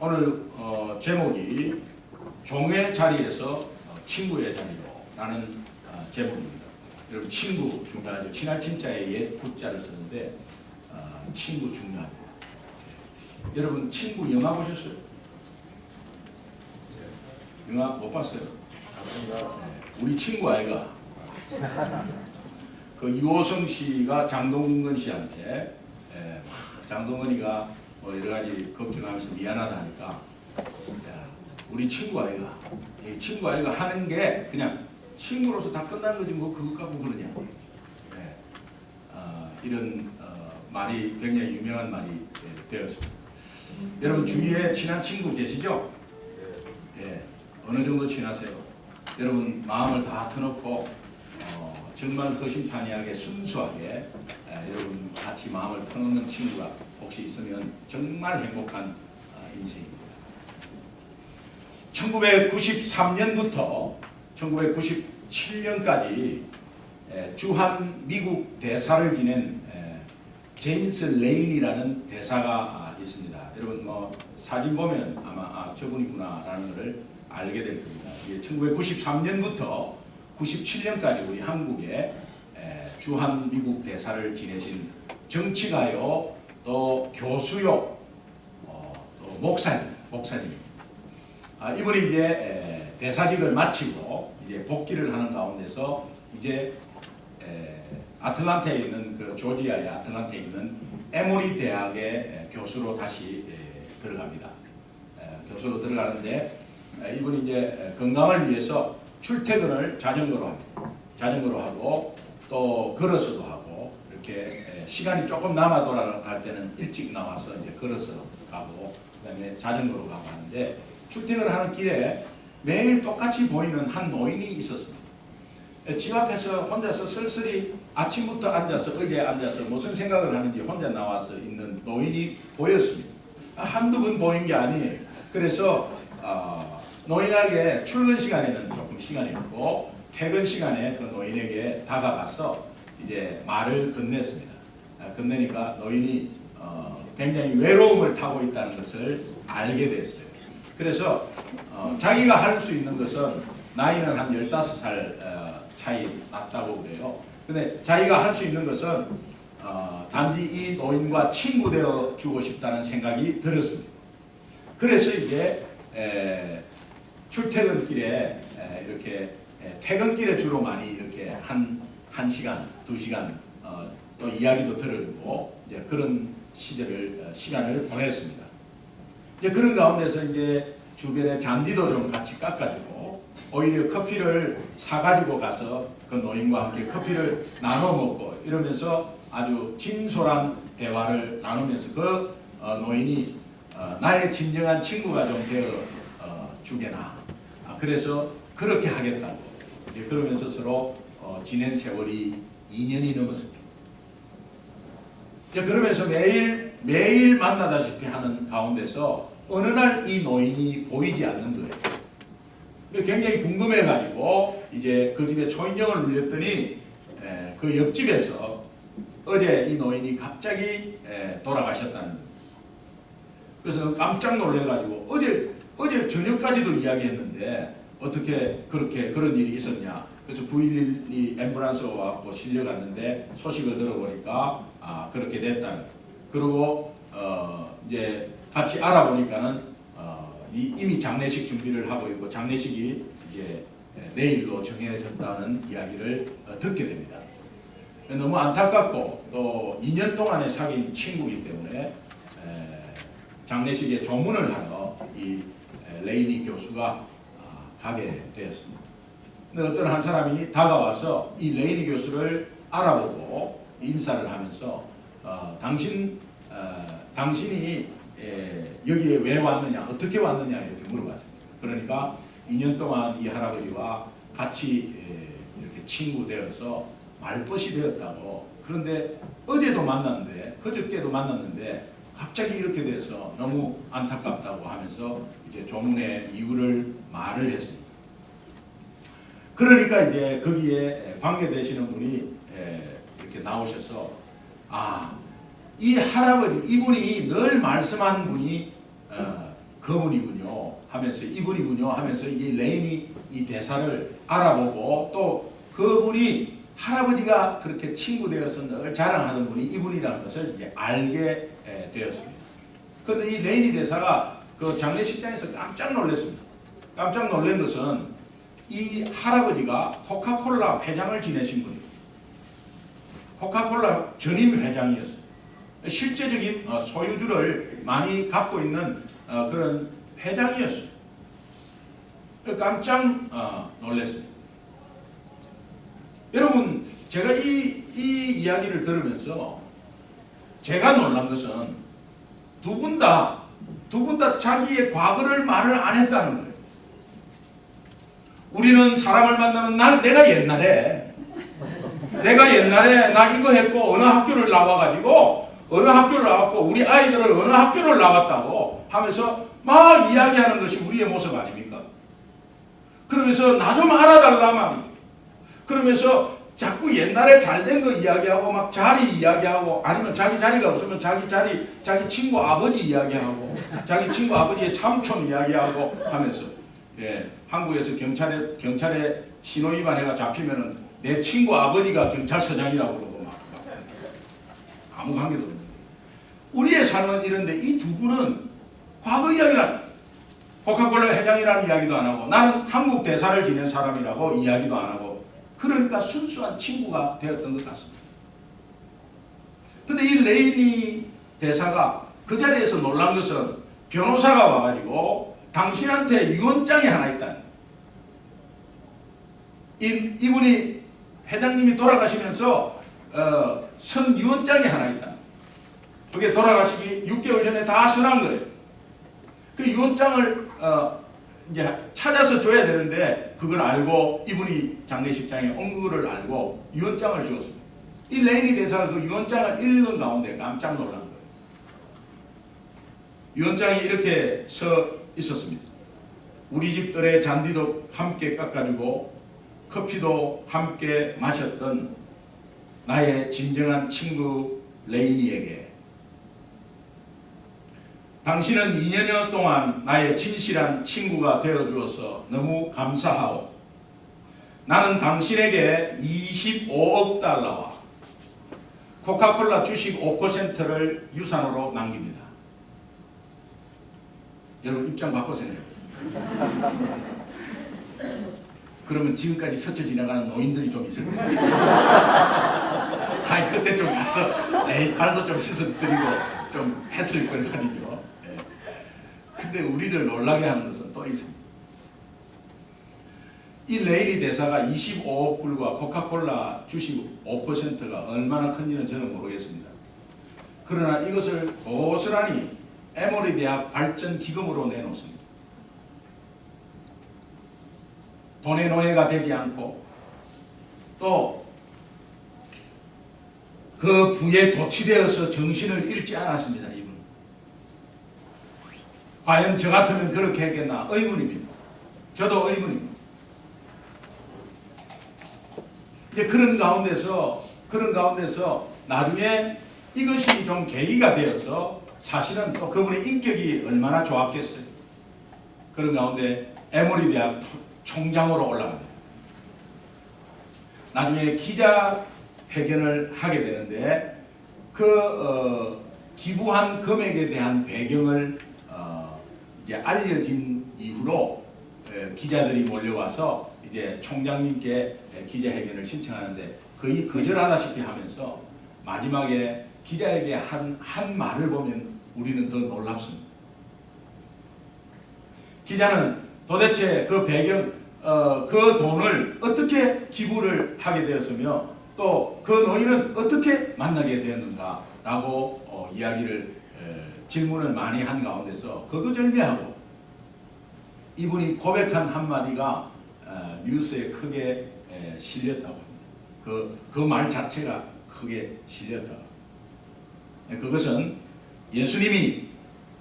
오늘 제목이 종의 자리에서 친구의 자리로 라는 제목입니다. 여러분 친구 중요하죠. 친할 친자에 옛 구자를 썼는데 친구 중요합니다. 여러분 친구 영화 보셨어요? 영화 못 봤어요? 우리 친구 아이가 그 유호성 씨가 장동건 씨한테 장동건이가 뭐 여러 가지 걱정하면서 미안하다 하니까 야, 우리 친구 아이가 이 친구 아이가 하는 게 그냥 친구로서 다 끝난 거지 뭐 그것 갖고 그러냐. 이런 말이 굉장히 유명한 말이 되었습니다. 여러분 주위에 친한 친구 계시죠? 어느 정도 친하세요? 여러분 마음을 다 터놓고 정말 허심탄회하게 순수하게 여러분 같이 마음을 터놓는 친구가 혹시 있으면 정말 행복한 인생입니다. 1993년부터 1997년까지 주한 미국 대사를 지낸 제임스 레인이라는 대사가 있습니다. 여러분 뭐 사진 보면 아마 저분이구나라는 것을 알게 될 겁니다. 1993년부터 97년까지 우리 한국에 주한 미국 대사를 지내신 정치가요, 또 교수요, 또 목사님입니다. 이분이 이제 대사직을 마치고 이제 복귀를 하는 가운데서 이제 아틀란타에 있는 그 조지아의 아틀란타에 있는 에모리 대학의 교수로 다시 들어갑니다. 교수로 들어가는데 이분이 이제 건강을 위해서 출퇴근을 자전거로 합니다. 자전거로 하고 또 걸어서도 하고 이렇게 시간이 조금 남아 돌아갈 때는 일찍 나와서 이제 걸어서 가고 그다음에 자전거로 가고 하는데 출퇴근을 하는 길에 매일 똑같이 보이는 한 노인이 있었습니다. 집 앞에서 혼자서 쓸쓸히 아침부터 앉아서 의자에 앉아서 무슨 생각을 하는지 혼자 나와서 있는 노인이 보였습니다. 한두 번 보인 게 아니에요. 그래서 노인에게 출근 시간에는 조금 시간이 없고 퇴근 시간에 그 노인에게 다가가서 이제 말을 건넸습니다. 건네니까 노인이 굉장히 외로움을 타고 있다는 것을 알게 됐어요. 그래서 자기가 할 수 있는 것은 나이는 한 15살 차이 났다고 그래요. 근데 자기가 할 수 있는 것은 단지 이 노인과 친구 되어 주고 싶다는 생각이 들었습니다. 그래서 이제 출퇴근길에 이렇게 퇴근길에 주로 많이 이렇게 한 시간, 2시간 또 이야기도 들어주고 이제 그런 시간을 보냈습니다. 이제 그런 가운데서 이제 주변에 잔디도 좀 같이 깎아주고 오히려 커피를 사가지고 가서 그 노인과 함께 커피를 나눠 먹고 이러면서 아주 진솔한 대화를 나누면서 그 노인이 나의 진정한 친구가 좀 되어 주게나. 그래서 그렇게 하겠다고. 그러면서 서로 지낸 세월이 2년이 넘었습니다. 그러면서 매일 만나다시피 하는 가운데서 어느 날 이 노인이 보이지 않는 거예요. 굉장히 궁금해가지고 이제 그 집에 초인종을 눌렸더니 그 옆집에서 어제 이 노인이 갑자기 돌아가셨다는 거예요. 그래서 깜짝 놀래가지고 어제 저녁까지도 이야기했는데 어떻게 그런 일이 있었냐. 그래서 911이 앰뷸런스가 와서 실려갔는데 소식을 들어보니까 그렇게 됐다는 거예요. 그리고 이제 같이 알아보니까는 이미 장례식 준비를 하고 있고 장례식이 이제 내일로 정해졌다는 이야기를 듣게 됩니다. 너무 안타깝고 또 2년 동안에 사귄 친구이기 때문에 장례식에 조문을 하러 이 레이니 교수가 가게 되었습니다. 근데 어떤 한 사람이 다가와서 이 레이니 교수를 알아보고 인사를 하면서 당신이 여기에 왜 왔느냐, 어떻게 왔느냐 이렇게 물어봤습니다. 그러니까 2년 동안 이 할아버지와 같이 이렇게 친구 되어서 말벗이 되었다고. 그런데 어제도 만났는데, 그저께도 만났는데 갑자기 이렇게 돼서 너무 안타깝다고 하면서 이제 조문의 이유를 말을 했습니다. 그러니까 이제 거기에 관계되시는 분이 이렇게 나오셔서 이 할아버지, 이분이 늘 말씀한 분이 그분이군요 하면서 이분이군요 하면서 이 레인이 이 대사를 알아보고 또 그분이 할아버지가 그렇게 친구 되어서 늘 자랑하던 분이 이분이라는 것을 이제 알게 되었습니다. 그런데 이 레인이 대사가 그 장례식장에서 깜짝 놀랐습니다. 깜짝 놀란 것은 이 할아버지가 코카콜라 회장을 지내신 분이에요. 코카콜라 전임 회장이었어요. 실제적인 소유주를 많이 갖고 있는 그런 회장이었어요. 깜짝 놀랐습니다. 여러분, 제가 이 이야기를 들으면서 제가 놀란 것은 두 분 다 자기의 과거를 말을 안 했다는 거예요. 우리는 사람을 만나면 내가 옛날에 나 이거 했고 어느 학교를 나와가지고 우리 아이들은 어느 학교를 나왔다고 하면서 막 이야기하는 것이 우리의 모습 아닙니까? 그러면서 나 좀 알아달라 말이죠. 그러면서 자꾸 옛날에 잘된 거 이야기하고 막 자리 이야기하고 아니면 자기 자리가 없으면 자기 친구 아버지 이야기하고 자기 친구 아버지의 삼촌 이야기하고 하면서 한국에서 경찰에 신호위반해가 잡히면은 내 친구 아버지가 경찰서장이라고 그러고 막 아무 관계도 없는데 우리의 삶은 이런데 이 두 분은 과거 이야기라 코카콜라 회장이라는 이야기도 안 하고 나는 한국 대사를 지낸 사람이라고 이야기도 안 하고 그러니까 순수한 친구가 되었던 것 같습니다. 근데 이 레이니 대사가 그 자리에서 놀란 것은 변호사가 와가지고 당신한테 유언장이 하나 있다. 이분이 회장님이 돌아가시면서 선 유언장이 하나 있다. 그게 돌아가시기 6개월 전에 다 선한 거예요. 그 유언장을 이제 찾아서 줘야 되는데 그걸 알고 이분이 장례식장에 온 거를 알고 유언장을 주었습니다. 이 레이니 대사가 그 유언장을 읽은 가운데 깜짝 놀란 거예요. 유언장이 이렇게 써 있었습니다. 우리 집들의 잔디도 함께 깎아주고 커피도 함께 마셨던 나의 진정한 친구 레이니에게 당신은 2년여 동안 나의 진실한 친구가 되어주어서 너무 감사하오. 나는 당신에게 25억 달러와 코카콜라 주식 5%를 유산으로 남깁니다. 여러분 입장 바꿔세요. 그러면 지금까지 스쳐 지나가는 노인들이 좀 있을 거예요. 아이 그때 좀 가서 발도 좀 씻어드리고 좀 했을 걸 말이죠. 근데 우리를 놀라게 하는 것은 또 있습니다. 이 레이니 대사가 25억 불과 코카콜라 주식 5%가 얼마나 큰지는 저는 모르겠습니다. 그러나 이것을 고스란히 에모리 대학 발전 기금으로 내놓습니다. 돈의 노예가 되지 않고 또 그 부에 도취되어서 정신을 잃지 않았습니다. 이분. 과연 저 같으면 그렇게 했겠나 의문입니다. 저도 의문입니다. 이제 그런 가운데서 나중에 이것이 좀 계기가 되어서 사실은 또 그분의 인격이 얼마나 좋았겠어요. 그런 가운데 에모리 대학 총장으로 올라갑니다. 나중에 기자회견을 하게 되는데 기부한 금액에 대한 배경을 이제 알려진 이후로 기자들이 몰려와서 이제 총장님께 기자회견을 신청하는데 거의 거절하다시피 하면서 마지막에 기자에게 한 말을 보면 우리는 더 놀랍습니다. 기자는 도대체 그 배경, 그 돈을 어떻게 기부를 하게 되었으며 또 그 노인은 어떻게 만나게 되었는가라고 질문을 많이 한 가운데서 거두절미하고 이분이 고백한 한마디가 뉴스에 크게 실렸다고 합니다. 그 말 자체가 크게 실렸다고 합니다. 그것은 예수님이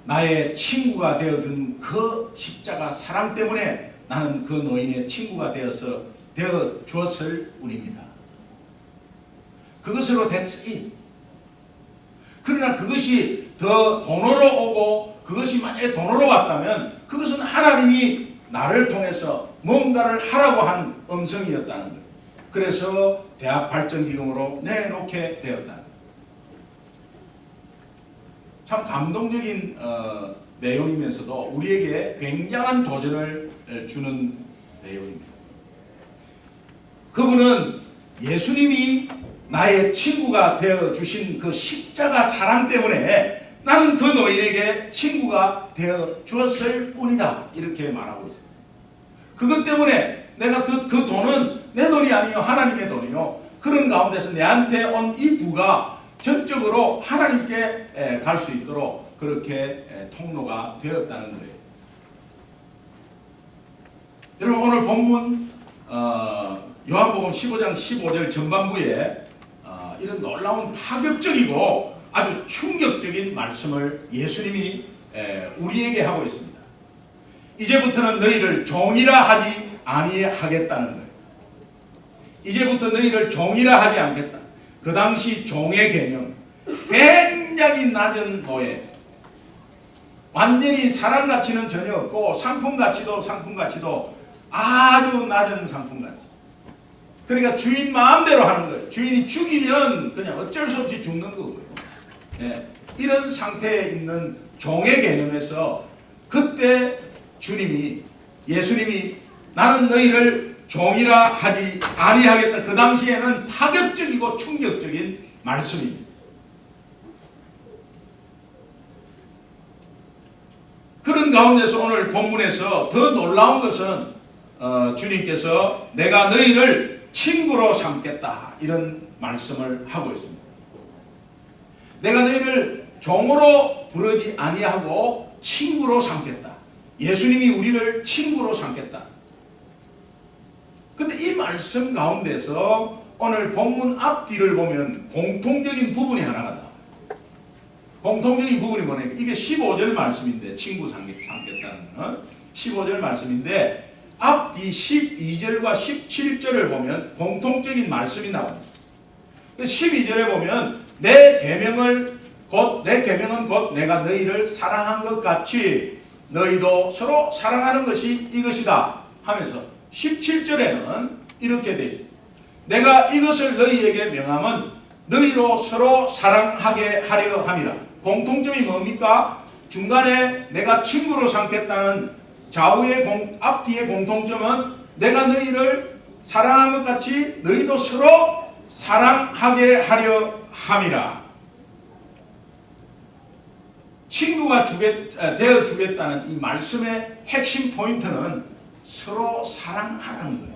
나의 친구가 되어준 그 십자가 사랑 때문에 나는 그 노인의 친구가 되어 주었을 뿐입니다. 그것으로 됐지. 그러나 그것이 더 돈으로 오고 그것이 만약에 돈으로 왔다면 그것은 하나님이 나를 통해서 뭔가를 하라고 한 음성이었다는 거예요. 그래서 대학 발전기금으로 내놓게 되었다. 참 감동적인 내용이면서도 우리에게 굉장한 도전을 주는 내용입니다. 그분은 예수님이 나의 친구가 되어 주신 그 십자가 사랑 때문에 나는 그 노인에게 친구가 되어 주었을 뿐이다. 이렇게 말하고 있습니다. 그것 때문에 내가 그 돈은 내 돈이 아니요 하나님의 돈이요. 그런 가운데서 내한테 온 이 부가 전적으로 하나님께 갈 수 있도록 그렇게 통로가 되었다는 거예요. 여러분 오늘 본문 요한복음 15장 15절 전반부에 이런 놀라운 파격적이고 아주 충격적인 말씀을 예수님이 우리에게 하고 있습니다. 이제부터는 너희를 종이라 하지 아니하겠다는 거예요. 이제부터 너희를 종이라 하지 않겠다. 그 당시 종의 개념 굉장히 낮은 노예, 완전히 사람 가치는 전혀 없고 상품 가치도 아주 낮은 상품 가치. 그러니까 주인 마음대로 하는 거예요. 주인이 죽이면 그냥 어쩔 수 없이 죽는 거고요. 예, 이런 상태에 있는 종의 개념에서 그때 예수님이 나는 너희를 종이라 하지 아니하겠다. 그 당시에는 파격적이고 충격적인 말씀입니다. 그런 가운데서 오늘 본문에서 더 놀라운 것은 주님께서 내가 너희를 친구로 삼겠다 이런 말씀을 하고 있습니다. 내가 너희를 종으로 부르지 아니하고 친구로 삼겠다. 예수님이 우리를 친구로 삼겠다. 근데 이 말씀 가운데서 오늘 본문 앞뒤를 보면 공통적인 부분이 하나가 나와요. 공통적인 부분이 뭐냐면 이게 15절 말씀인데 친구 삼겠다는 건 15절 말씀인데 앞뒤 12절과 17절을 보면 공통적인 말씀이 나옵니다. 12절에 보면 내 계명은 곧 내가 너희를 사랑한 것 같이 너희도 서로 사랑하는 것이 이것이다 하면서 17절에는 이렇게 되어 있습니다. 내가 이것을 너희에게 명함은 너희로 서로 사랑하게 하려 함이라. 공통점이 뭡니까? 중간에 내가 친구로 삼겠다는 좌우의 앞뒤의 공통점은 내가 너희를 사랑한 것 같이 너희도 서로 사랑하게 하려 함이라. 친구가 되어 주겠다는 이 말씀의 핵심 포인트는 서로 사랑하라는 거예요.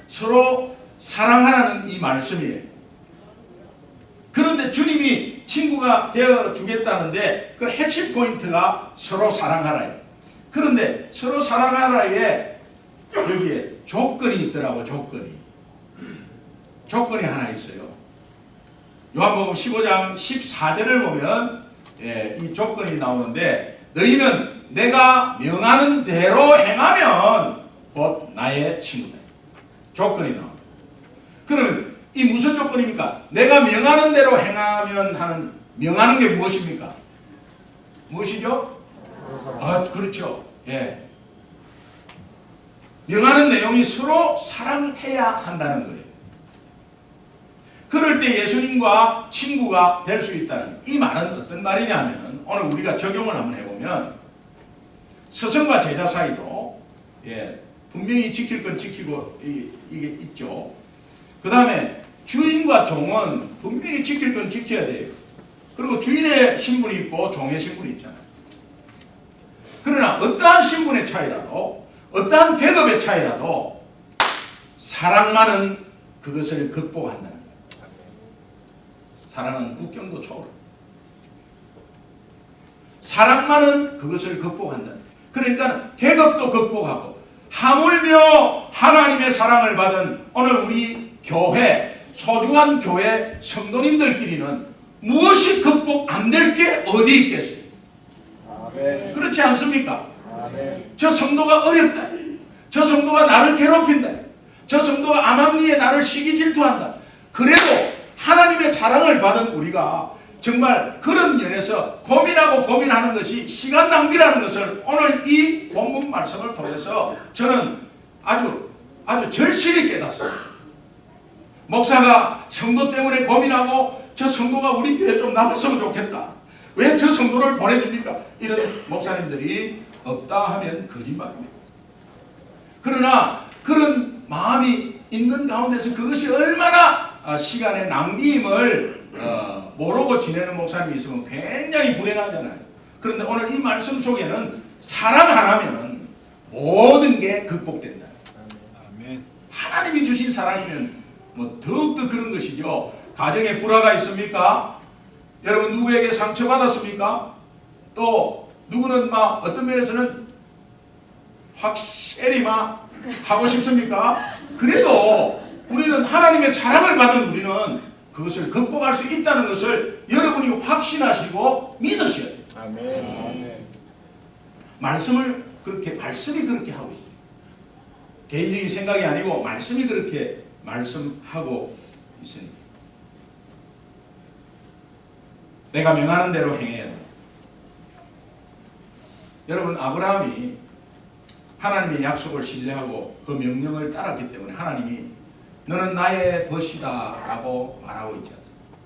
서로 사랑하라는 이 말씀이에요. 그런데 주님이 친구가 되어 주겠다는데 그 핵심 포인트가 서로 사랑하라예요. 그런데 서로 사랑하라에 여기에 조건이 있더라고. 조건이 하나 있어요. 요한복음 15장 14절을 보면 이 조건이 나오는데 너희는 내가 명하는 대로 행하면 곧 나의 친구다. 조건이 나옵니다. 그러면 이 무슨 조건입니까? 내가 명하는 대로 행하면 하는 명하는 게 무엇입니까? 무엇이죠? 그렇죠. 예. 명하는 내용이 서로 사랑해야 한다는 거예요. 그럴 때 예수님과 친구가 될 수 있다는 이 말은 어떤 말이냐면 오늘 우리가 적용을 한번 해보면 스승과 제자 사이도 분명히 지킬 건 지키고 이게 있죠. 그 다음에 주인과 종은 분명히 지킬 건 지켜야 돼요. 그리고 주인의 신분이 있고 종의 신분이 있잖아요. 그러나 어떠한 신분의 차이라도 어떠한 계급의 차이라도 사랑만은 그것을 극복한다는 거예요. 사랑은 국경도 초월. 사랑만은 그것을 극복한다. 그러니까 계급도 극복하고 하물며 하나님의 사랑을 받은 오늘 우리 교회, 소중한 교회 성도님들끼리는 무엇이 극복 안 될 게 어디 있겠어요? 아멘. 그렇지 않습니까? 아멘. 저 성도가 어렵다. 저 성도가 나를 괴롭힌다. 저 성도가 암암리에 나를 시기 질투한다. 그래도 하나님의 사랑을 받은 우리가 정말 그런 면에서 고민하고 고민하는 것이 시간 낭비라는 것을 오늘 이 본문 말씀을 통해서 저는 아주 절실히 깨닫습니다. 목사가 성도 때문에 고민하고 저 성도가 우리 교회 좀 나갔으면 좋겠다. 왜 저 성도를 보내줍니까? 이런 목사님들이 없다 하면 거짓말입니다. 그러나 그런 마음이 있는 가운데서 그것이 얼마나 시간의 낭비임을 모르고 지내는 목사님이 있으면 굉장히 불행하잖아요. 그런데 오늘 이 말씀 속에는 사랑 하나면 모든 게 극복된다. 아멘. 하나님이 주신 사랑이면 뭐 더욱더 그런 것이죠. 가정에 불화가 있습니까? 여러분 누구에게 상처받았습니까? 또 누구는 막 어떤 면에서는 확실히 막 하고 싶습니까? 그래도 우리는 하나님의 사랑을 받은 우리는 그것을 극복할 수 있다는 것을 여러분이 확신하시고 믿으셔야 돼요. 아멘. 말씀이 그렇게 하고 있어요. 개인적인 생각이 아니고 말씀이 그렇게 말씀하고 있습니다. 내가 명하는 대로 행해야 돼요. 여러분 아브라함이 하나님의 약속을 신뢰하고 그 명령을 따랐기 때문에 하나님이 너는 나의 벗이다 라고 말하고 있지 않습니까?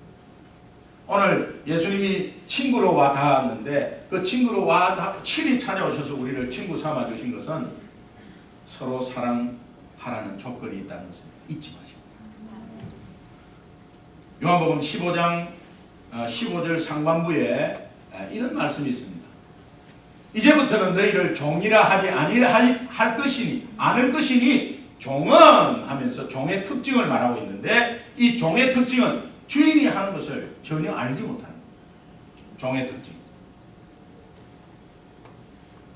오늘 예수님이 친구로 와 닿았는데 그 친구로 와 친히 찾아오셔서 우리를 친구 삼아 주신 것은 서로 사랑하라는 조건이 있다는 것을 잊지 마십니다. 요한복음 15장 15절 상반부에 이런 말씀이 있습니다. 이제부터는 너희를 종이라 하지 아니할 것이니 않을 것이니 종은 하면서 종의 특징을 말하고 있는데 이 종의 특징은 주인이 하는 것을 전혀 알지 못하는 종의 특징.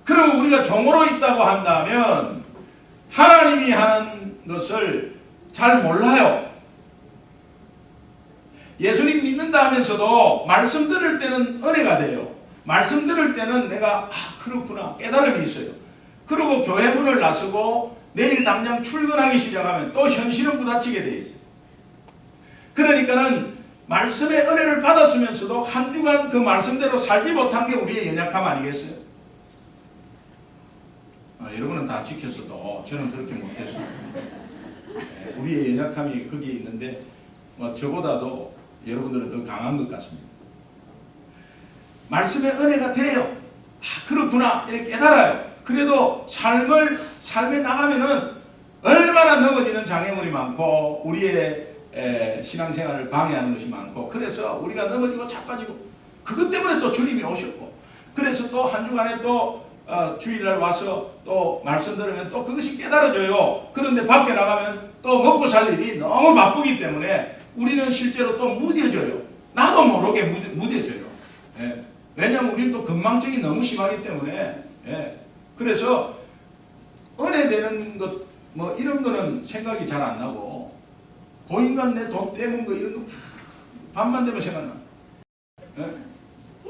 그러면 우리가 종으로 있다고 한다면 하나님이 하는 것을 잘 몰라요. 예수님 믿는다 하면서도 말씀 들을 때는 은혜가 돼요. 말씀 들을 때는 내가 그렇구나 깨달음이 있어요. 그리고 교회 문을 나서고 내일 당장 출근하기 시작하면 또 현실은 부딪히게 돼 있어요. 그러니까는 말씀의 은혜를 받았으면서도 한 주간 그 말씀대로 살지 못한 게 우리의 연약함 아니겠어요? 여러분은 다 지켰어도 저는 그렇게 못했어요. 우리의 연약함이 거기에 있는데 저보다도 여러분들은 더 강한 것 같습니다. 말씀의 은혜가 돼요. 그렇구나 이렇게 깨달아요. 그래도 삶에 나가면은 얼마나 넘어지는 장애물이 많고 우리의 신앙생활을 방해하는 것이 많고 그래서 우리가 넘어지고 자빠지고 그것 때문에 또 주님이 오셨고 그래서 또 한 주간에 또 주일날 와서 또 말씀 들으면 또 그것이 깨달아져요. 그런데 밖에 나가면 또 먹고 살 일이 너무 바쁘기 때문에 우리는 실제로 또 무뎌져요. 나도 모르게 무뎌져요. 왜냐하면 우리는 또 건망증이 너무 심하기 때문에 그래서 은혜 되는 것 이런 거는 생각이 잘 안 나고 고인간 내 돈 떼문 거 이런 거 밤만 되면 생각나.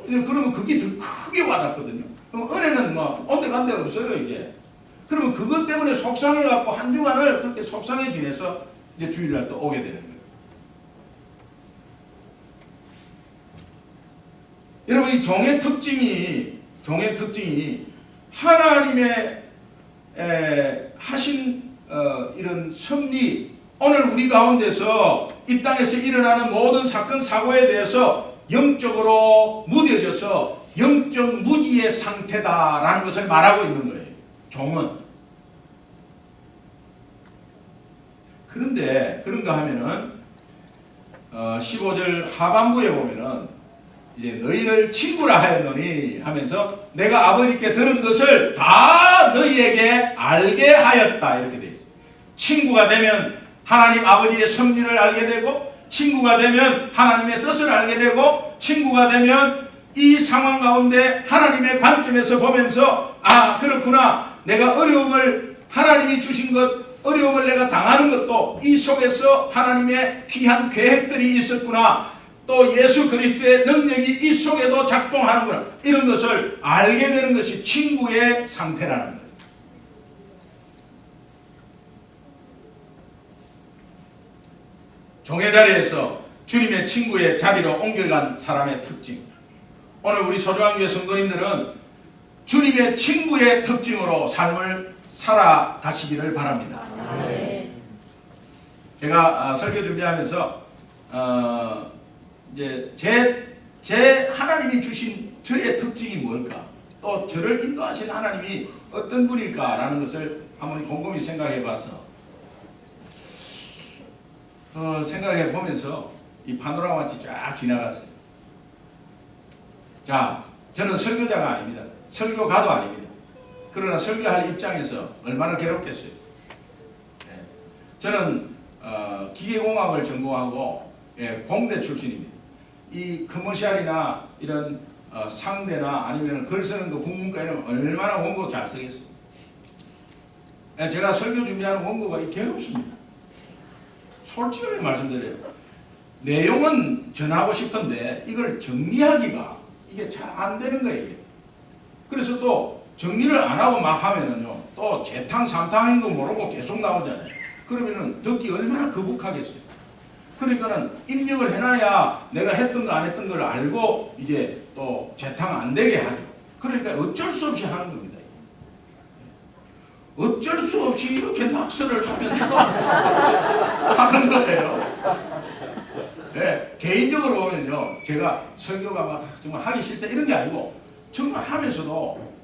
그러면 그게 더 크게 와닿거든요. 그럼 은혜는 온데간데 없어요 이게. 그러면 그것 때문에 속상해갖고 한 주간을 그렇게 속상해 지내서 이제 주일날 또 오게 되는 거예요. 여러분 이 종의 특징이 하나님의 하신 이런 섭리 오늘 우리 가운데서 이 땅에서 일어나는 모든 사건 사고에 대해서 영적으로 무뎌져서 영적 무지의 상태다라는 것을 말하고 있는 거예요. 종은. 그런데 그런가 하면은 15절 하반부에 보면은 이제 너희를 친구라 하였노니 하면서 내가 아버지께 들은 것을 다 너희에게 알게 하였다 이렇게 돼 있어요. 친구가 되면 하나님 아버지의 섭리를 알게 되고 친구가 되면 하나님의 뜻을 알게 되고 친구가 되면 이 상황 가운데 하나님의 관점에서 보면서 그렇구나 내가 어려움을 하나님이 주신 것 어려움을 내가 당하는 것도 이 속에서 하나님의 귀한 계획들이 있었구나 또 예수 그리스도의 능력이 이 속에도 작동하는구나 이런 것을 알게 되는 것이 친구의 상태라는 거예요. 종의 자리에서 주님의 친구의 자리로 옮겨간 사람의 특징. 오늘 우리 소중한 교회 성도님들은 주님의 친구의 특징으로 삶을 살아가시기를 바랍니다. 제가 설교 준비하면서 이제 제 하나님이 주신 저의 특징이 뭘까? 또 저를 인도하신 하나님이 어떤 분일까라는 것을 한번 곰곰이 생각해 봐서 생각해 보면서 이 파노라마 같이 쫙 지나갔어요. 자, 저는 설교자가 아닙니다. 설교가도 아닙니다. 그러나 설교할 입장에서 얼마나 괴롭겠어요. 네. 저는 기계공학을 전공하고 공대 출신입니다. 이 커머셜이나 이런 상대나 아니면 글 쓰는 거 국문과에는 얼마나 원고 잘 쓰겠어요. 제가 설교 준비하는 원고가 괴롭습니다. 솔직하게 말씀드려요. 내용은 전하고 싶은데 이걸 정리하기가 이게 잘 안 되는 거예요. 그래서 또 정리를 안 하고 막 하면은요, 또 재탕 삼탕인 거 모르고 계속 나오잖아요. 그러면은 듣기 얼마나 거북하겠어요. 그러니까는 입력을 해놔야 내가 했던 거 안 했던 걸 알고 이제 또 재탕 안 되게 하죠. 그러니까 어쩔 수 없이 하는 겁니다. 어쩔 수 없이 이렇게 낙서를 하면서 하는 거예요. 네, 개인적으로는요, 제가 설교가 막 정말 하기 싫다 이런 게 아니고 정말 하면서도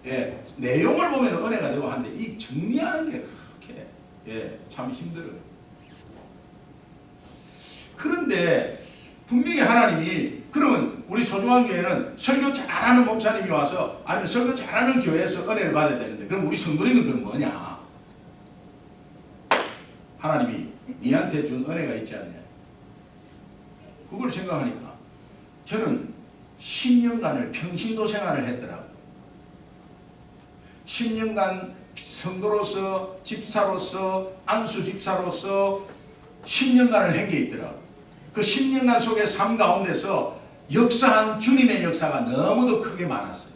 내용을 보면 은혜가 되고 하는데 이 정리하는 게 그렇게 참 힘들어요. 그런데 분명히 하나님이 그러면 우리 소중한 교회는 설교 잘하는 목사님이 와서 아니면 설교 잘하는 교회에서 은혜를 받아야 되는데 그럼 우리 성도님은 그럼 뭐냐? 하나님이 니한테 준 은혜가 있지 않냐? 그걸 생각하니까 저는 10년간을 평신도 생활을 했더라고요. 10년간 성도로서 집사로서 안수 집사로서 10년간을 한 게 있더라고요. 그 10년간 속의 삶 가운데서 역사한 주님의 역사가 너무도 크게 많았어요.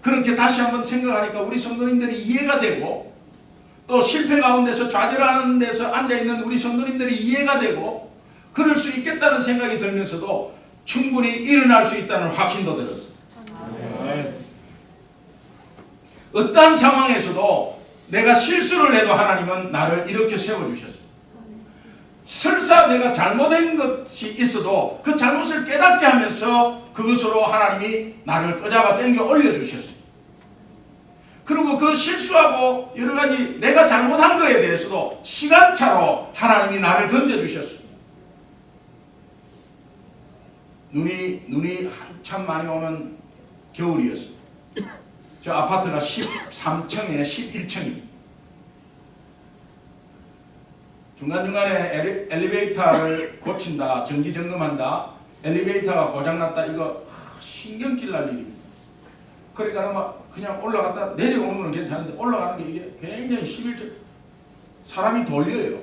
그렇게 다시 한번 생각하니까 우리 성도님들이 이해가 되고 또 실패 가운데서 좌절하는 데서 앉아있는 우리 성도님들이 이해가 되고 그럴 수 있겠다는 생각이 들면서도 충분히 일어날 수 있다는 확신도 들었어요. 네. 어떠한 상황에서도 내가 실수를 해도 하나님은 나를 이렇게 세워주셨어요. 설사 내가 잘못한 것이 있어도 그 잘못을 깨닫게 하면서 그것으로 하나님이 나를 끄잡아 당겨 올려주셨어요. 그리고 그 실수하고 여러 가지 내가 잘못한 거에 대해서도 시간차로 하나님이 나를 건져주셨어요. 눈이 한참 많이 오는 겨울이었어요. 저 아파트가 13층에 11층입니다. 중간중간에 엘리베이터를 고친다, 정지점검한다, 엘리베이터가 고장났다, 이거 신경질 날 일입니다. 그러니까 막 그냥 올라갔다 내려오는 건 괜찮은데 올라가는 게 이게 굉장히 11층 사람이 돌려요.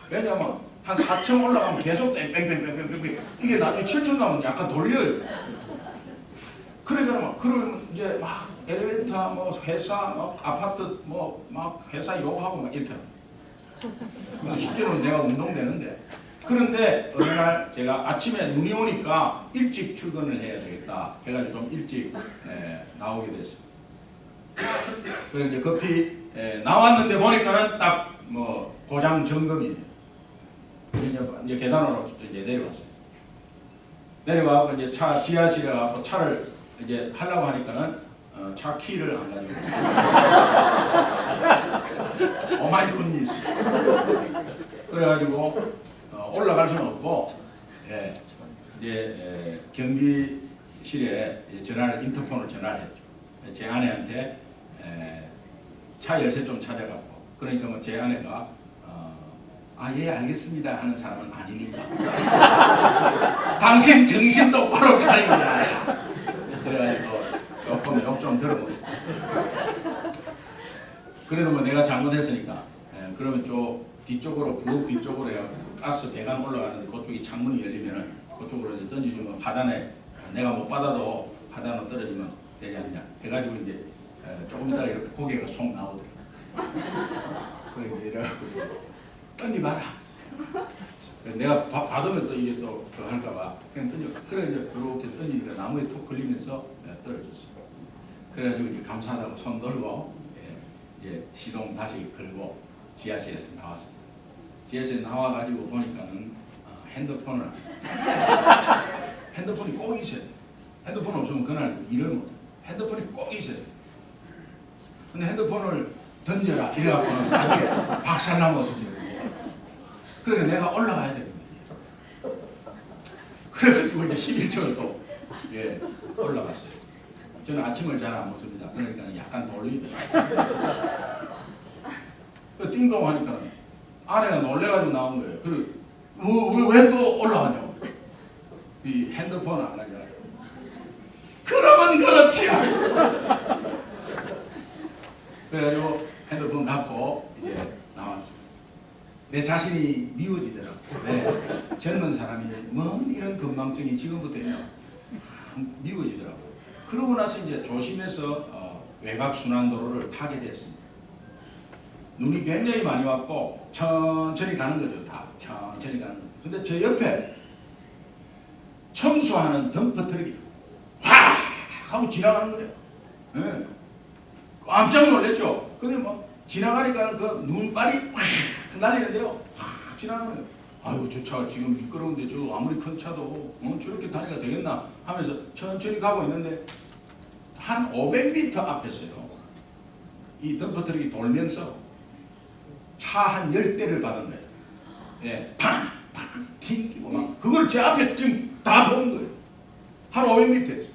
왜냐하면 한 4층 올라가면 계속 뺑뺑뺑뺑뺑뺑 이게 나중에 7층 가면 약간 돌려요. 그러니까 그러면 이제 막 엘리베이터 뭐 회사 아파트 뭐 막 회사 욕하고 막 이렇게 실제로는 내가 운동되는데 그런데 어느 날 제가 아침에 눈이 오니까 일찍 출근을 해야 되겠다 해가지고 좀 일찍 나오게 됐어요. 그래서 이제 급히 나왔는데 보니까는 딱 뭐 고장 점검이에요. 이제 계단으로 이제 내려왔어요. 내려가고 이제 차 지하실에 가고 차를 이제 하려고 하니까는 차 키를 안 가지고 오마이 굿니스. 그래가지고 올라갈 수는 없고 이제 경비실에 전화를 인터폰을 전화를 했죠. 제 아내한테 차 열쇠 좀 찾아갖고 그러니까 뭐 제 아내가 예 알겠습니다 하는 사람은 아니니까 당신 정신 똑바로 차리거라. 그래가지고 조금 욕 좀 들어보고 그래도 뭐 내가 잘못했으니까 그러면 좀 뒤쪽으로 부엌 뒤쪽으로 해가지고 가스 배관 올라가는데 그쪽이 창문이 열리면은 그쪽으로 이제 던지주면 하단에 내가 못 받아도 하단으로 떨어지면 되지 않냐 해가지고 이제 조금 있다가 이렇게 고개가 속 나오더라고요. 그래서 이래갖고 던지마라. 내가 받으면 또 이게 또 할까봐 그냥 던져. 그래 이제 이렇게 던지니까 나무에 툭 걸리면서 떨어졌어. 그래가지고 이제 감사하다고 손 들고 이제 시동 다시 걸고 지하실에서 나왔습니다. 지하실에 나와가지고 보니까는 핸드폰을 핸드폰이 꼭 있어야 돼. 핸드폰 없으면 그날 일을 못해. 핸드폰이 꼭 있어야 돼. 근데 핸드폰을 던져라 이래갖고는 나중에 박살나면 어떡해. 그러니까 내가 올라가야 되거든요. 그래가지고 이제 11층을 또 올라갔어요. 저는 아침을 잘 안 먹습니다. 그러니까 약간 돌리더라고요. 띵동 하니까 아내가 놀래가지고 나온 거예요. 그리고 왜 또 올라가냐고. 이 핸드폰 안 하냐. 그러면 그렇지 하면서. 그래가지고 핸드폰 갖고 이제 나왔어요. 내 자신이 미워지더라고. 젊은 사람이 뭔 이런 건망증이 지금부터요. 미워지더라고. 그러고 나서 이제 조심해서 외곽순환도로를 타게 됐습니다. 눈이 굉장히 많이 왔고 천천히 가는 거죠. 다 천천히 가는 거죠. 근데 제 옆에 청소하는 덤프 트럭이 확 하고 지나가는 거예요. 네. 깜짝 놀랐죠. 근데 뭐 지나가니까 그 눈발이 확 날리는데요. 확 지나가는 거예요. 아유 저 차가 지금 미끄러운데 저 아무리 큰 차도 저렇게 다니가 되겠나 하면서 천천히 가고 있는데 한 500m 앞에서요. 이 덤프 트럭이 돌면서 차 한 10대를 받은 거예요. 예, 팡! 팡! 튕기고 막 그걸 제 앞에 지금 다 본 거예요. 한 500m에서.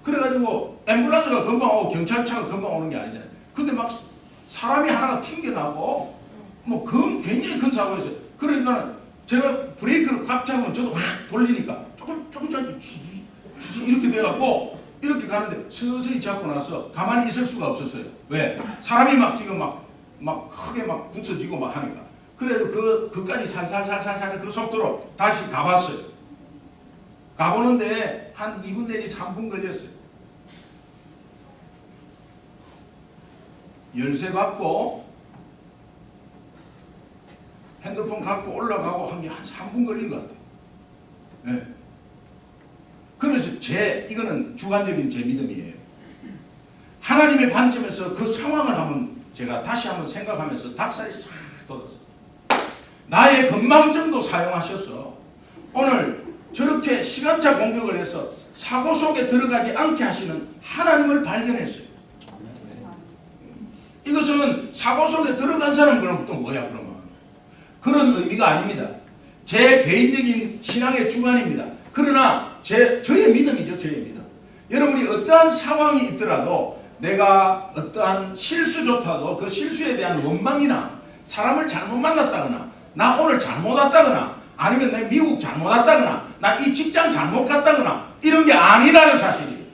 그래가지고 앰뷸런스가 금방 오고 경찰차가 금방 오는 게 아니잖아요. 근데 막 사람이 하나가 튕겨나고 뭐 굉장히 큰 사고였어요. 그러니까 제가 브레이크를 꽉 잡으면 저도 확 돌리니까 조금 이렇게 돼갖고 이렇게 가는데 서서히 잡고 나서 가만히 있을 수가 없었어요. 왜? 사람이 막 지금 막 크게 막 부서지고 막 하니까. 그래도 그까지 살살살살살 그 속도로 다시 가봤어요. 가보는데 한 2분 내지 3분 걸렸어요. 열쇠 받고 핸드폰 갖고 올라가고 한 게 한 3분 걸린 것 같아요. 네. 그래서 이거는 주관적인 제 믿음이에요. 하나님의 관점에서 그 상황을 한번 제가 다시 한번 생각하면서 닭살이 싹 돋았어요. 나의 건망증도 사용하셔서 오늘 저렇게 시간차 공격을 해서 사고 속에 들어가지 않게 하시는 하나님을 발견했어요. 이것은 사고 속에 들어간 사람 그럼 또 뭐야 그러면. 그런 의미가 아닙니다. 제 개인적인 신앙의 주관입니다. 그러나 저의 믿음이죠. 저의 믿음. 여러분이 어떠한 상황이 있더라도 내가 어떠한 실수조차도 그 실수에 대한 원망이나 사람을 잘못 만났다거나 나 오늘 잘못 왔다거나 아니면 내 미국 잘못 왔다거나 나 이 직장 잘못 갔다거나 이런 게 아니라는 사실이에요.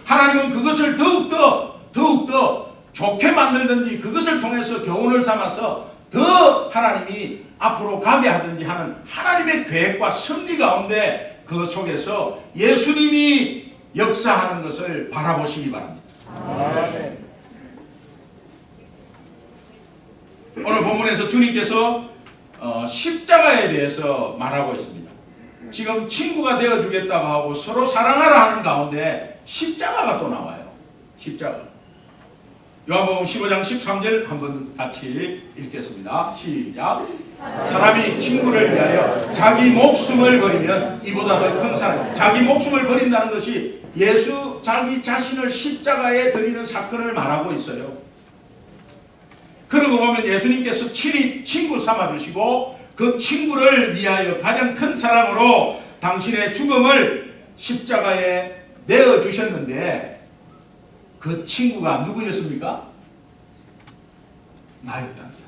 하나님은 그것을 더욱더 좋게 만들든지 그것을 통해서 교훈을 삼아서 더 하나님이 앞으로 가게 하든지 하는 하나님의 계획과 섭리 가운데 그 속에서 예수님이 역사하는 것을 바라보시기 바랍니다. 아멘. 오늘 본문에서 주님께서 십자가에 대해서 말하고 있습니다. 지금 친구가 되어주겠다고 하고 서로 사랑하라 하는 가운데 십자가가 또 나와요. 십자가. 요한복음 15장 13절 한번 같이 읽겠습니다. 시작. 사람이 친구를 위하여 자기 목숨을 버리면 이보다 더 큰 사랑. 자기 목숨을 버린다는 것이 예수 자기 자신을 십자가에 드리는 사건을 말하고 있어요. 그러고 보면 예수님께서 친히 친구 삼아주시고 그 친구를 위하여 가장 큰 사랑으로 당신의 죽음을 십자가에 내어주셨는데 그 친구가 누구였습니까? 나였다는 사실.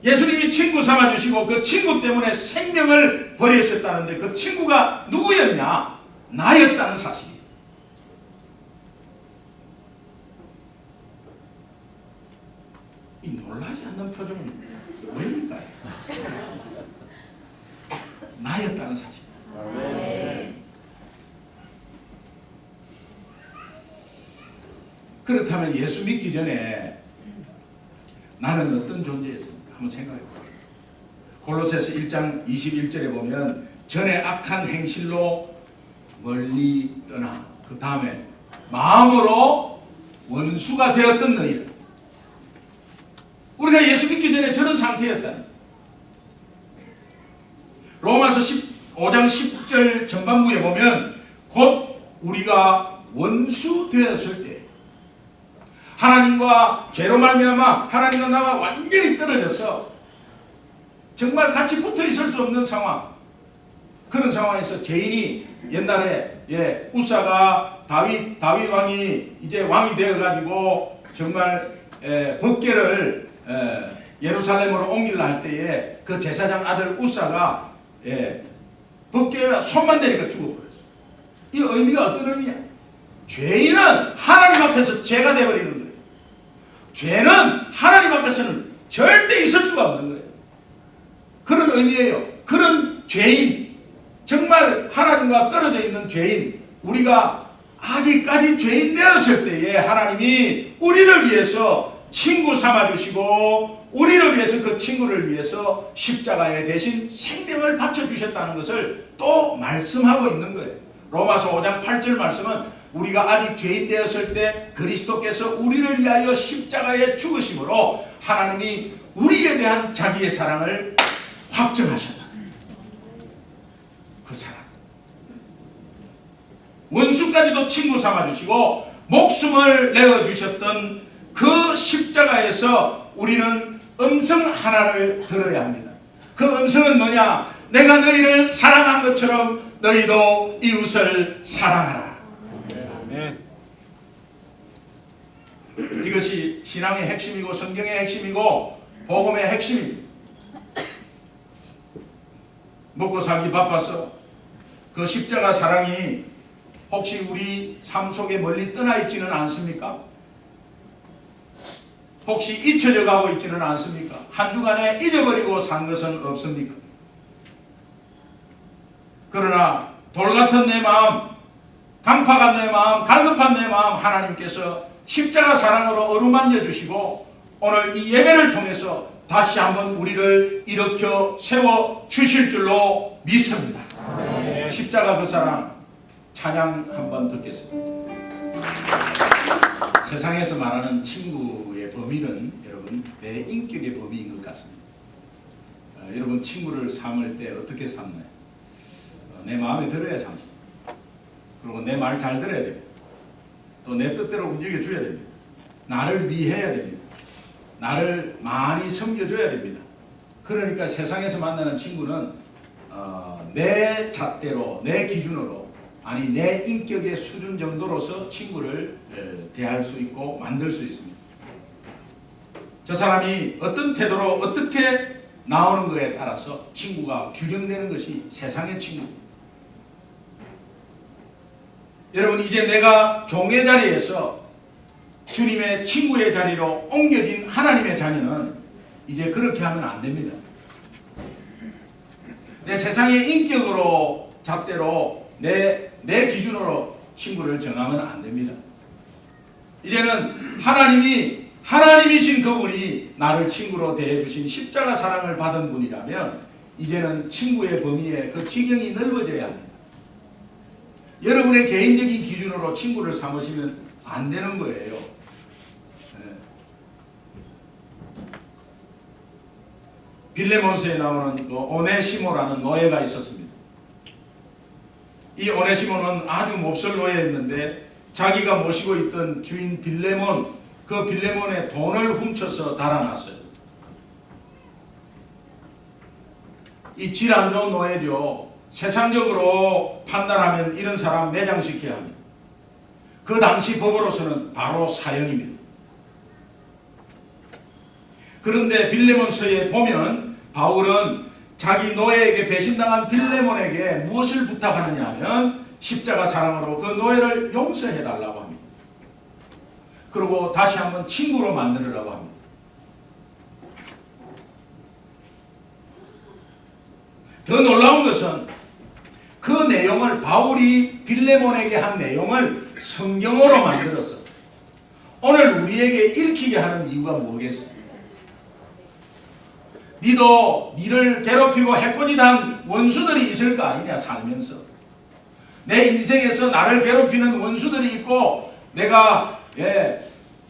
예수님이 친구 삼아주시고 그 친구 때문에 생명을 버리셨다는데 그 친구가 누구였냐? 나였다는 사실. 이 놀라지 않는 표정은 왜일까요? 나였다는 사실. 그렇다면 예수 믿기 전에 나는 어떤 존재였습니까? 한번 생각해 보세요. 골로새서 1장 21절에 보면 전에 악한 행실로 멀리 떠나 그 다음에 마음으로 원수가 되었던 너희를. 우리가 예수 믿기 전에 저런 상태였다는. 로마서 15장 10절 전반부에 보면 곧 우리가 원수 되었을 때 하나님과 죄로 말미암아 하나님과 나와 완전히 떨어져서 정말 같이 붙어 있을 수 없는 상황. 그런 상황에서 죄인이 옛날에 우사가 다윗 왕이 이제 왕이 되어 가지고 정말 법궤를 예루살렘으로 옮기려 할 때에 그 제사장 아들 우사가 법궤에 손만 대니까 죽어버렸어. 이 의미가 어떤 의미냐? 죄인은 하나님 앞에서 죄가 되어버리는 거예요. 죄는 하나님 앞에서는 절대 있을 수가 없는 거예요. 그런 의미예요. 그런 죄인, 정말 하나님과 떨어져 있는 죄인, 우리가 아직까지 죄인 되었을 때에 하나님이 우리를 위해서 친구 삼아주시고 우리를 위해서 그 친구를 위해서 십자가에 대신 생명을 바쳐주셨다는 것을 또 말씀하고 있는 거예요. 로마서 5장 8절 말씀은 우리가 아직 죄인 되었을 때 그리스도께서 우리를 위하여 십자가에 죽으심으로 하나님이 우리에 대한 자기의 사랑을 확정하셨다. 그 사랑. 원수까지도 친구 삼아주시고 목숨을 내어주셨던 그 십자가에서 우리는 음성 하나를 들어야 합니다. 그 음성은 뭐냐? 내가 너희를 사랑한 것처럼 너희도 이웃을 사랑하라. 네. 이것이 신앙의 핵심이고 성경의 핵심이고 복음의 핵심입니다. 먹고 살기 바빠서 그 십자가 사랑이 혹시 우리 삶 속에 멀리 떠나 있지는 않습니까? 혹시 잊혀져 가고 있지는 않습니까? 한 주간에 잊어버리고 산 것은 없습니까? 그러나 돌같은 내 마음, 강팍한 내 마음, 갈급한 내 마음 하나님께서 십자가 사랑으로 어루만져 주시고 오늘 이 예배를 통해서 다시 한번 우리를 일으켜 세워 주실 줄로 믿습니다. 네. 십자가 그 사랑 찬양 한번 듣겠습니다. 세상에서 말하는 친구의 범위는 여러분 내 인격의 범위인 것 같습니다. 여러분 친구를 삼을 때 어떻게 삼나요? 내 마음에 들어야 삼습니다. 그리고 내 말 잘 들어야 됩니다. 또 내 뜻대로 움직여줘야 됩니다. 나를 위해야 됩니다. 나를 많이 섬겨줘야 됩니다. 그러니까 세상에서 만나는 친구는 내 잣대로, 내 기준으로, 아니 내 인격의 수준 정도로서 친구를 대할 수 있고 만들 수 있습니다. 저 사람이 어떤 태도로 어떻게 나오는 것에 따라서 친구가 규정되는 것이 세상의 친구입니다. 여러분 이제 내가 종의 자리에서 주님의 친구의 자리로 옮겨진 하나님의 자녀는 이제 그렇게 하면 안 됩니다. 내 세상의 인격으로 잣대로 내 기준으로 친구를 정하면 안 됩니다. 이제는 하나님이신 그분이 나를 친구로 대해주신 십자가 사랑을 받은 분이라면 이제는 친구의 범위에 그 지경이 넓어져야 합니다. 여러분의 개인적인 기준으로 친구를 삼으시면 안 되는 거예요. 빌레몬서에 나오는 오네시모라는 노예가 있었습니다. 이 오네시모는 아주 몹쓸 노예였는데 자기가 모시고 있던 주인 빌레몬, 그 빌레몬의 돈을 훔쳐서 달아났어요. 이 질 안 좋은 노예죠. 세상적으로 판단하면 이런 사람 매장시켜야 합니다. 그 당시 법으로서는 바로 사형입니다. 그런데 빌레몬서에 보면 바울은 자기 노예에게 배신당한 빌레몬에게 무엇을 부탁하느냐 하면 십자가 사랑으로 그 노예를 용서해달라고 합니다. 그리고 다시 한번 친구로 만들으라고 합니다. 더 놀라운 것은 그 내용을 바울이 빌레몬에게 한 내용을 성경어로 만들어서 오늘 우리에게 읽히게 하는 이유가 뭐겠어요? 니도 니를 괴롭히고 해코지한 원수들이 있을 거 아니냐 살면서. 내 인생에서 나를 괴롭히는 원수들이 있고 내가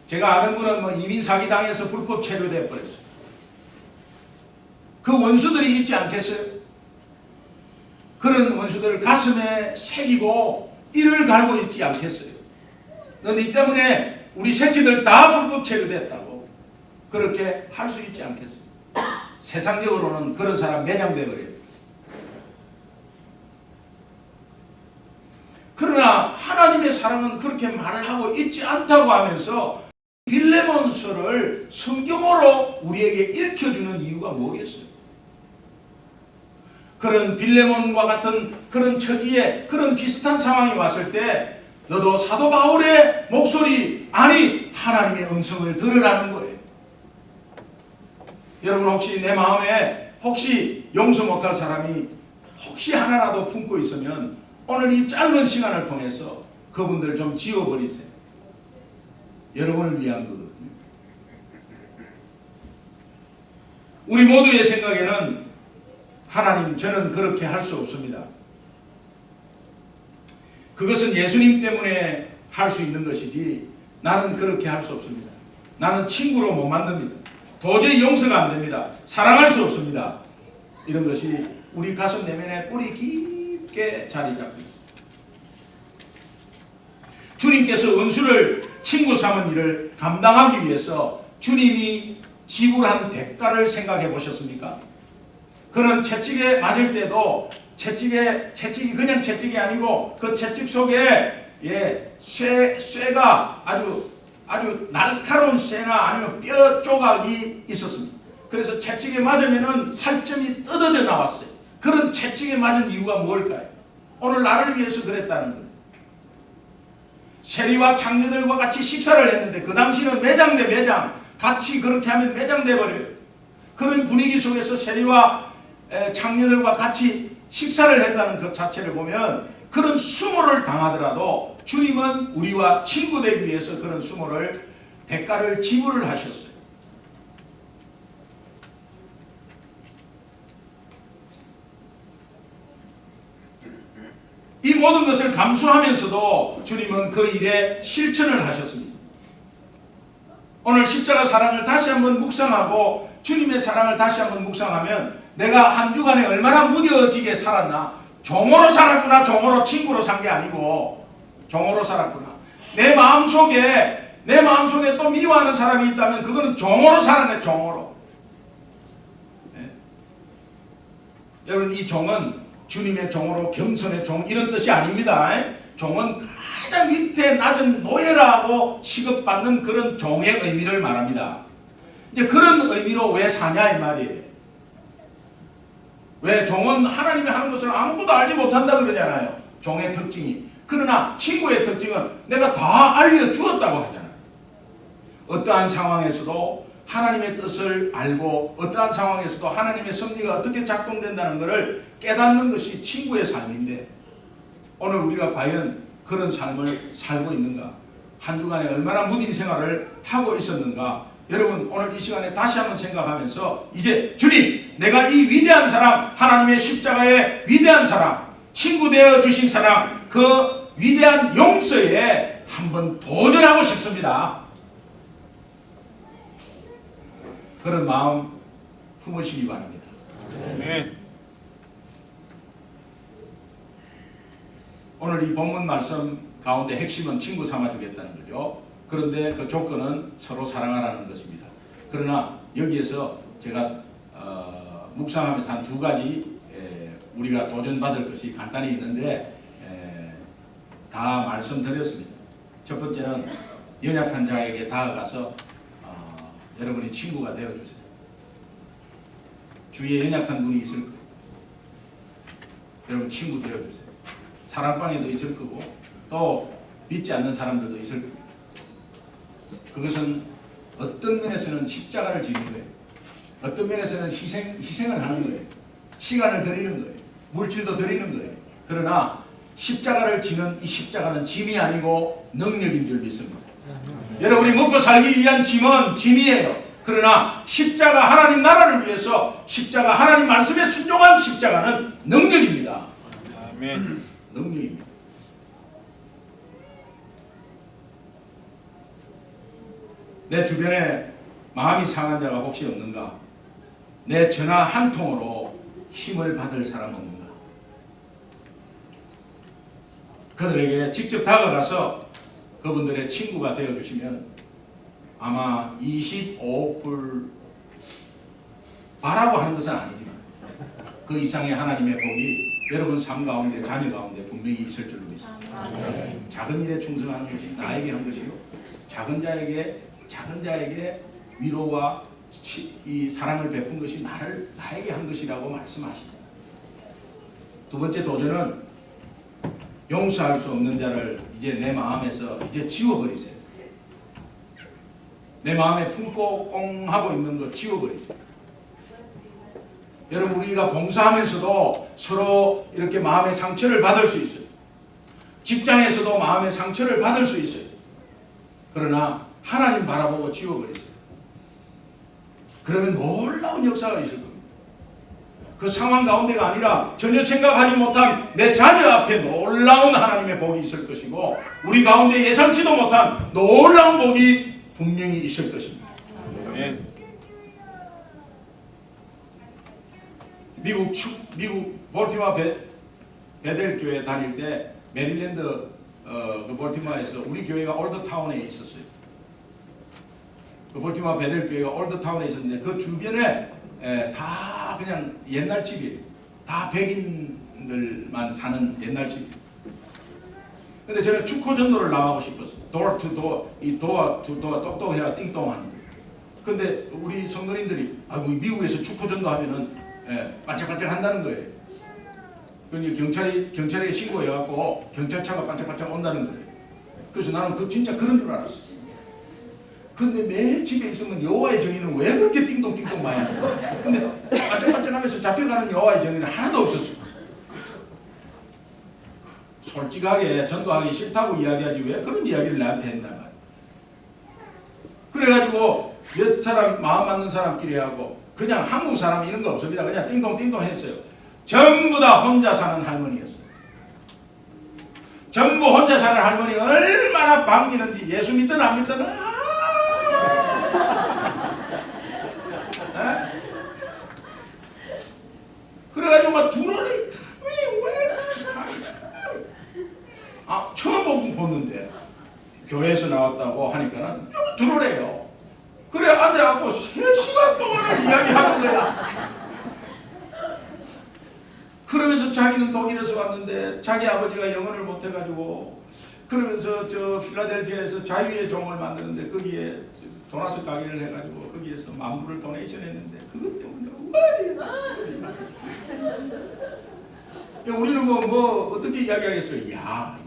제가 아는 분은 뭐 이민 사기 당해서 불법 체류돼 버렸어요. 그 원수들이 있지 않겠어요? 그런 원수들을 가슴에 새기고 이를 갈고 있지 않겠어요? 너 니 때문에 우리 새끼들 다 불법 체류됐다고 그렇게 할 수 있지 않겠어요? 세상적으로는 그런 사람 매장돼 버려요. 그러나 하나님의 사랑은 그렇게 말을 하고 있지 않다고 하면서 빌레몬서를 성경으로 우리에게 읽혀주는 이유가 뭐겠어요? 그런 빌레몬과 같은 그런 처지에 그런 비슷한 상황이 왔을 때 너도 사도 바울의 목소리 아니 하나님의 음성을 들으라는 거예요. 여러분 혹시 내 마음에 혹시 용서 못할 사람이 혹시 하나라도 품고 있으면 오늘 이 짧은 시간을 통해서 그분들 좀 지워버리세요. 여러분을 위한 거거든요. 우리 모두의 생각에는 하나님 저는 그렇게 할 수 없습니다. 그것은 예수님 때문에 할 수 있는 것이지 나는 그렇게 할 수 없습니다. 나는 친구로 못 만듭니다. 도저히 용서가 안 됩니다. 사랑할 수 없습니다. 이런 것이 우리 가슴 내면에 뿌리 깊게 자리 잡고 있습니다. 주님께서 원수를 친구 삼은 일을 감당하기 위해서 주님이 지불한 대가를 생각해 보셨습니까? 그는 채찍에 맞을 때도 채찍이 그냥 채찍이 아니고 그 채찍 속에 쇠가 아주 날카로운 쇠나 아니면 뼈 조각이 있었습니다. 그래서 채찍에 맞으면은 살점이 뜯어져 나왔어요. 그런 채찍에 맞은 이유가 뭘까요? 오늘 나를 위해서 그랬다는 거예요. 세리와 창녀들과 같이 식사를 했는데 그 당시는 매장 대 매장 같이 그렇게 하면 매장돼 버려요. 그런 분위기 속에서 세리와 창녀들과 같이 식사를 했다는 것 자체를 보면 그런 수모를 당하더라도 주님은 우리와 친구 되기 위해서 그런 수모를 대가를 지불을 하셨어요. 이 모든 것을 감수하면서도 주님은 그 일에 실천을 하셨습니다. 오늘 십자가 사랑을 다시 한번 묵상하고 주님의 사랑을 다시 한번 묵상하면 내가 한 주간에 얼마나 무뎌지게 살았나. 종으로 살았구나. 종으로 친구로 산 게 아니고 종으로 살았구나. 내 마음속에 또 미워하는 사람이 있다면 그거는 종으로 사는 거예요. 종으로. 네? 여러분 이 종은 주님의 종으로 겸손의 종 이런 뜻이 아닙니다. 종은 가장 밑에 낮은 노예라고 취급받는 그런 종의 의미를 말합니다. 이제 그런 의미로 왜 사냐 이 말이에요. 왜 종은 하나님이 하는 것을 아무것도 알지 못한다 그러잖아요. 종의 특징이. 그러나 친구의 특징은 내가 다 알려주었다고 하잖아요. 어떠한 상황에서도 하나님의 뜻을 알고 어떠한 상황에서도 하나님의 섭리가 어떻게 작동된다는 것을 깨닫는 것이 친구의 삶인데 오늘 우리가 과연 그런 삶을 살고 있는가? 한 주간에 얼마나 무딘 생활을 하고 있었는가? 여러분 오늘 이 시간에 다시 한번 생각하면서 이제 주님 내가 이 위대한 사랑 하나님의 십자가의 위대한 사랑 친구 되어 주신 사랑 그 위대한 용서에 한번 도전하고 싶습니다. 그런 마음 품으시기 바랍니다. 네. 오늘 이 본문 말씀 가운데 핵심은 친구 삼아주겠다는 거죠. 그런데 그 조건은 서로 사랑하라는 것입니다. 그러나 여기에서 제가 묵상하면서 한 두 가지 우리가 도전받을 것이 간단히 있는데 다 말씀드렸습니다. 첫 번째는 연약한 자에게 다가가서 여러분이 친구가 되어주세요. 주위에 연약한 분이 있을 거예요. 여러분 친구 되어주세요. 사랑방에도 있을 거고 또 믿지 않는 사람들도 있을 겁니다. 그것은 어떤 면에서는 십자가를 지는 거예요. 어떤 면에서는 희생을 하는 거예요. 시간을 드리는 거예요. 물질도 드리는 거예요. 그러나 십자가를 지는 이 십자가는 짐이 아니고 능력인 줄 믿습니다. 여러분이 먹고 살기 위한 짐은 짐이에요. 그러나 십자가 하나님 나라를 위해서 십자가 하나님 말씀에 순종한 십자가는 능력입니다. 아멘. 능력입니다. 내 주변에 마음이 상한 자가 혹시 없는가? 내 전화 한 통으로 힘을 받을 사람 없는가? 그들에게 직접 다가가서 그분들의 친구가 되어주시면 아마 25불 바라고 하는 것은 아니지만 그 이상의 하나님의 복이 여러분 삶 가운데 자녀 가운데 분명히 있을 줄로 믿습니다. 작은 일에 충성하는 것이 나에게 한 것이요 작은 자에게 위로와 이 사랑을 베푼 것이 나에게 한 것이라고 말씀하십니다. 두 번째 도전은 용서할 수 없는 자를 이제 내 마음에서 이제 지워버리세요. 내 마음에 품고 꽁 하고 있는 거 지워버리세요. 여러분 우리가 봉사하면서도 서로 이렇게 마음의 상처를 받을 수 있어요. 직장에서도 마음의 상처를 받을 수 있어요. 그러나 하나님 바라보고 지워버리세요. 그러면 놀라운 역사가 있을 겁니다. 그 상황 가운데가 아니라 전혀 생각하지 못한 내 자녀 앞에 놀라운 하나님의 복이 있을 것이고 우리 가운데 예상치도 못한 놀라운 복이 분명히 있을 것입니다. 아멘. 미국 볼티모어 베델 교회 다닐 때 메릴랜드 그 볼티모어에서 우리 교회가 올드타운에 있었어요. 그 볼티모어 베델 교회가 올드타운에 있었는데 그 주변에 다 그냥 옛날 집이에요. 다 백인들만 사는 옛날 집. 근데 저는 축구 전도를 나가고 싶었어요. 도어 투 도어, 이 도어 투 도어 똑똑해야 띵동하는. 근데 우리 성도님들이 미국에서 축구 전도 하면은 반짝반짝 한다는 거예요. 그러니까 경찰에 신고해갖고 경찰차가 반짝반짝 온다는 거예요. 그래서 나는 그 진짜 그런 줄 알았어. 근데 매 집에 있으면 여호와의 정의는 왜 그렇게 띵동띵동 많이 하냐? 근데 반짝반짝하면서 잡혀가는 여호와의 정의는 하나도 없었어. 솔직하게 전도하기 싫다고 이야기하지 왜 그런 이야기를 나한테 했나 말이야. 그래가지고 몇 사람 마음 맞는 사람끼리 하고 그냥 한국 사람 이런 거 없습니다. 그냥 띵동띵동 했어요. 전부 다 혼자 사는 할머니였어요. 전부 혼자 사는 할머니 얼마나 반기는지 예수 믿든 안 믿든 그래가지고 막 두려니 왜 처음 보는데 교회에서 나왔다고 하니까는 들어오래요. 그래 앉아갖고 3시간 동안을 이야기하는 거야. 그러면서 자기는 독일에서 왔는데 자기 아버지가 영어를 못해가지고 그러면서 저 필라델피아에서 자유의 종을 만드는데 거기에 도나스 가게를 해가지고 거기에서 $10,000 도네이션 했는데 그것 때문에 우리는 뭐 어떻게 이야기하겠어요? 야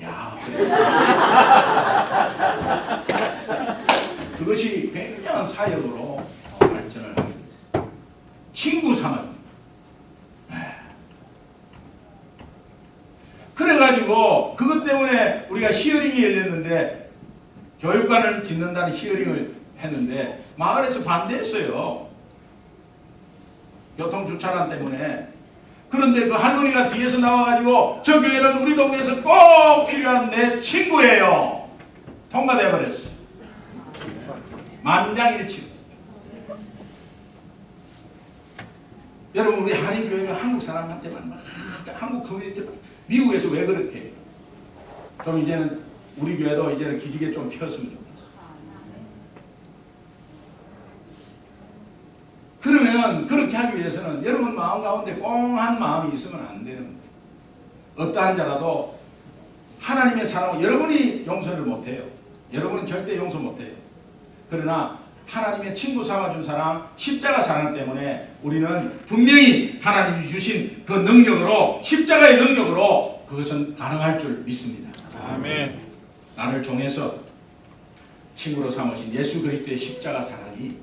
그것이 굉장한 사역으로 발전을 하게 됐어요. 친구 삼아. 그래가지고 그것 때문에 우리가 히어링이 열렸는데 교육관을 짓는다는 히어링을 했는데 마을에서 반대했어요. 교통주차란 때문에. 그런데 그 할머니가 뒤에서 나와가지고 저 교회는 우리 동네에서 꼭 필요한 내 친구예요. 통과돼 버렸어. 만장일치. 여러분 우리 한인교회가 한국 사람한테만 막 한국 커뮤니티 미국에서 왜 그렇게 해요? 좀 이제는 우리 교회도 이제는 기지개 좀 폈으면 좋겠어. 그러면 그렇게 하기 위해서는 여러분 마음 가운데 꽁한 마음이 있으면 안 되는 거예요. 어떠한 자라도 하나님의 사랑, 여러분이 용서를 못해요. 여러분은 절대 용서 못해요. 그러나 하나님의 친구 삼아준 사랑, 십자가 사랑 때문에 우리는 분명히 하나님이 주신 그 능력으로, 십자가의 능력으로 그것은 가능할 줄 믿습니다. 아멘. 나를 종해서 친구로 삼으신 예수 그리스도의 십자가 사랑이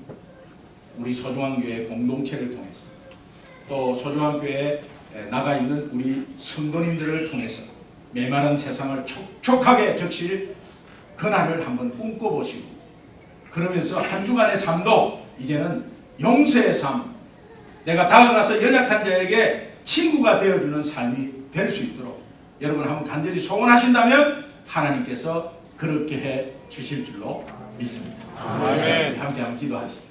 우리 소중한 교회 공동체를 통해서 또 소중한 교회에 나가 있는 우리 성도님들을 통해서 메마른 세상을 촉촉하게 적실 그날을 한번 꿈꿔보시고 그러면서 한 주간의 삶도 이제는 용서의 삶, 내가 다가가서 연약한 자에게 친구가 되어주는 삶이 될 수 있도록 여러분 한번 간절히 소원하신다면 하나님께서 그렇게 해 주실 줄로 믿습니다. 아멘. 함께 한번 기도하시죠.